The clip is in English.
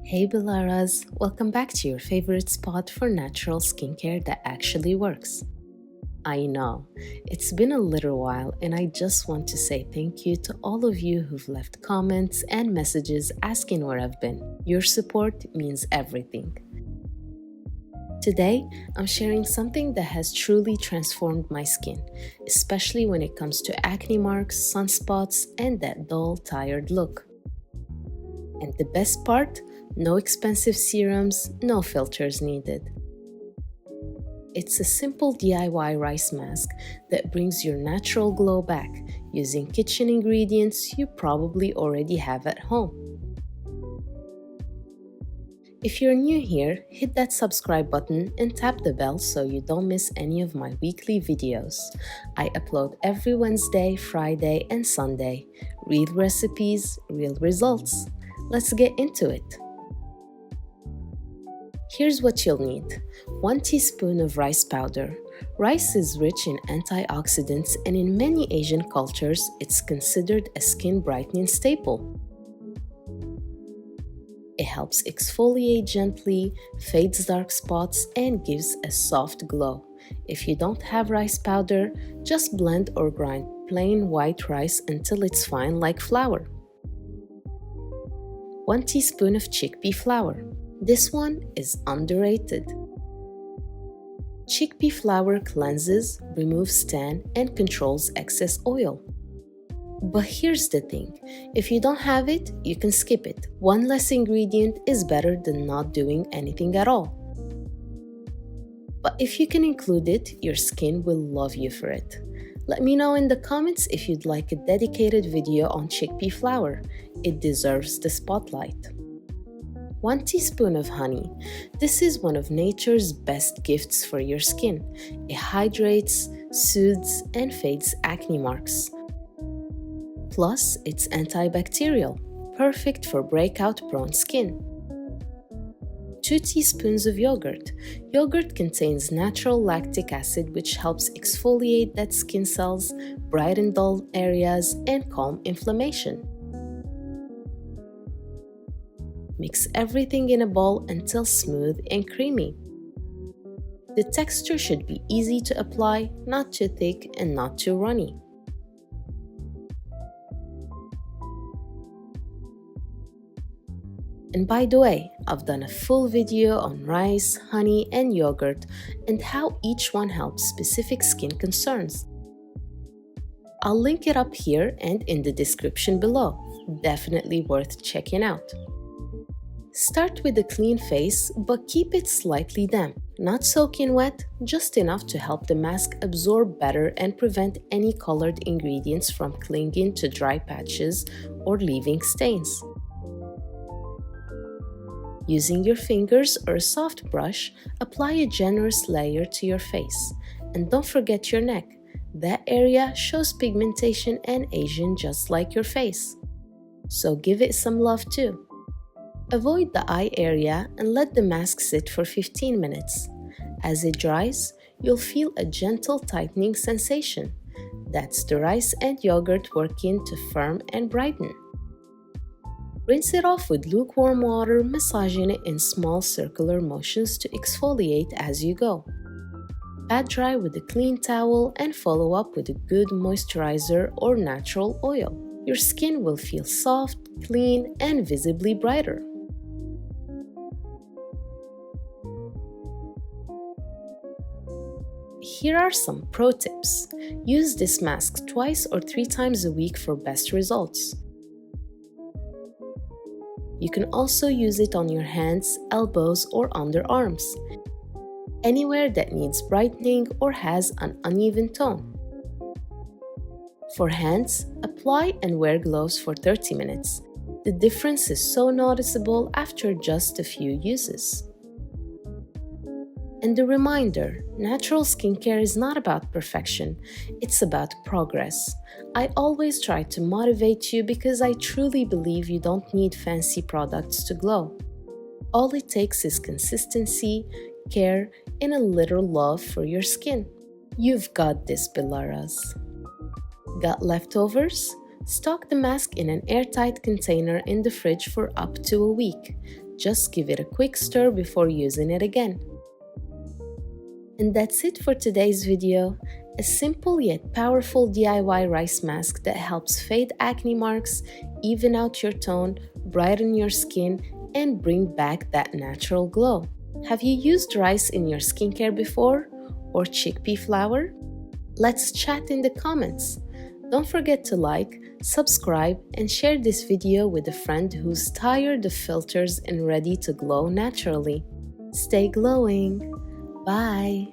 Hey Bilaras, welcome back to your favorite spot for natural skincare that actually works. I know, it's been a little while and I just want to say thank you to all of you who've left comments and messages asking where I've been. Your support means everything. Today, I'm sharing something that has truly transformed my skin, especially when it comes to acne marks, sunspots, and that dull, tired look. And the best part? No expensive serums, no filters needed. It's a simple DIY rice mask that brings your natural glow back using kitchen ingredients you probably already have at home. If you're new here, hit that subscribe button and tap the bell so you don't miss any of my weekly videos. I upload every Wednesday, Friday, and Sunday. Real recipes, real results. Let's get into it. Here's what you'll need. 1 teaspoon of rice powder. Rice is rich in antioxidants and in many Asian cultures, it's considered a skin brightening staple. It helps exfoliate gently, fades dark spots, and gives a soft glow. If you don't have rice powder, just blend or grind plain white rice until it's fine like flour. 1 teaspoon of chickpea flour. This one is underrated. Chickpea flour cleanses, removes tan, and controls excess oil. But here's the thing, if you don't have it, you can skip it. One less ingredient is better than not doing anything at all. But if you can include it, your skin will love you for it. Let me know in the comments if you'd like a dedicated video on chickpea flour. It deserves the spotlight. 1 teaspoon of honey. This is one of nature's best gifts for your skin. It hydrates, soothes, and fades acne marks. Plus, it's antibacterial, perfect for breakout-prone skin. 2 teaspoons of yogurt. Yogurt contains natural lactic acid which helps exfoliate dead skin cells, brighten dull areas, and calm inflammation. Mix everything in a bowl until smooth and creamy. The texture should be easy to apply, not too thick and not too runny. And by the way, I've done a full video on rice, honey, and yogurt and how each one helps specific skin concerns. I'll link it up here and in the description below. Definitely worth checking out. Start with a clean face, but keep it slightly damp. Not soaking wet, just enough to help the mask absorb better and prevent any colored ingredients from clinging to dry patches or leaving stains. Using your fingers or a soft brush, apply a generous layer to your face. And don't forget your neck. That area shows pigmentation and Asian just like your face. So give it some love too. Avoid the eye area and let the mask sit for 15 minutes. As it dries, you'll feel a gentle tightening sensation. That's the rice and yogurt working to firm and brighten. Rinse it off with lukewarm water, massaging it in small circular motions to exfoliate as you go. Pat dry with a clean towel and follow up with a good moisturizer or natural oil. Your skin will feel soft, clean, and visibly brighter. Here are some pro tips. Use this mask twice or 3 times a week for best results. You can also use it on your hands, elbows, or underarms. Anywhere that needs brightening or has an uneven tone. For hands, apply and wear gloves for 30 minutes. The difference is so noticeable after just a few uses. And a reminder, natural skincare is not about perfection, it's about progress. I always try to motivate you because I truly believe you don't need fancy products to glow. All it takes is consistency, care, and a little love for your skin. You've got this, Bilaras. Got leftovers? Stock the mask in an airtight container in the fridge for up to a week. Just give it a quick stir before using it again. And that's it for today's video. A simple yet powerful DIY rice mask that helps fade acne marks, even out your tone, brighten your skin, and bring back that natural glow. Have you used rice in your skincare before? Or chickpea flour? Let's chat in the comments. Don't forget to like, subscribe, and share this video with a friend who's tired of filters and ready to glow naturally. Stay glowing! Bye!